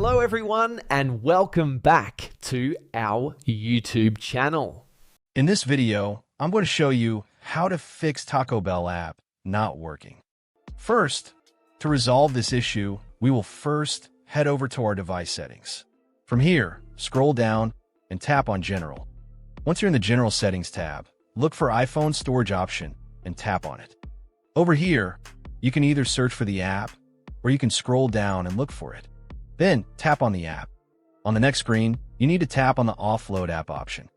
Hello everyone and welcome back to our YouTube channel. In this video, I'm going to show you how to fix Taco Bell app not working. First, to resolve this issue, we will first head over to our device settings. From here, scroll down and tap on General. Once you're in the General Settings tab, look for iPhone Storage option and tap on it. Over here, you can either search for the app or you can scroll down and look for it. Then tap on the app. On the next screen, you need to tap on the Offload app option.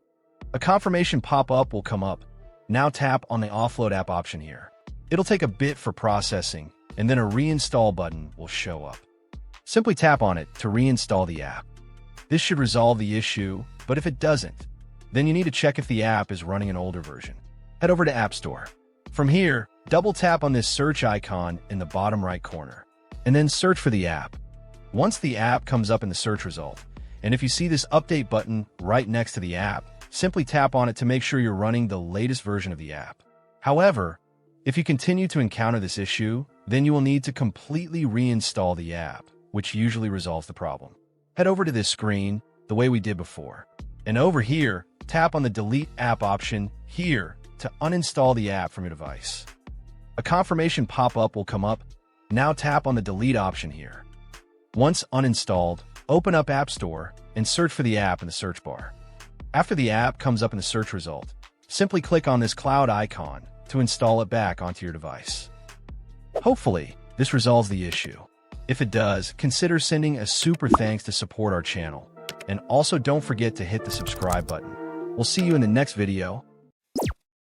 A confirmation pop-up will come up. Now tap on the Offload app option here. It'll take a bit for processing, and then a reinstall button will show up. Simply tap on it to reinstall the app. This should resolve the issue, but if it doesn't, then you need to check if the app is running an older version. Head over to App Store. From here, double tap on this search icon in the bottom right corner, and then search for the app. Once the app comes up in the search result, and if you see this update button right next to the app, simply tap on it to make sure you're running the latest version of the app. However, if you continue to encounter this issue, then you will need to completely reinstall the app, which usually resolves the problem. Head over to this screen the way we did before, and over here, tap on the Delete App option here to uninstall the app from your device. A confirmation pop-up will come up. Now tap on the Delete option here. Once uninstalled, open up App Store and search for the app in the search bar. After the app comes up in the search result, simply click on this cloud icon to install it back onto your device. Hopefully, this resolves the issue. If it does, consider sending a super thanks to support our channel. And also don't forget to hit the subscribe button. We'll see you in the next video.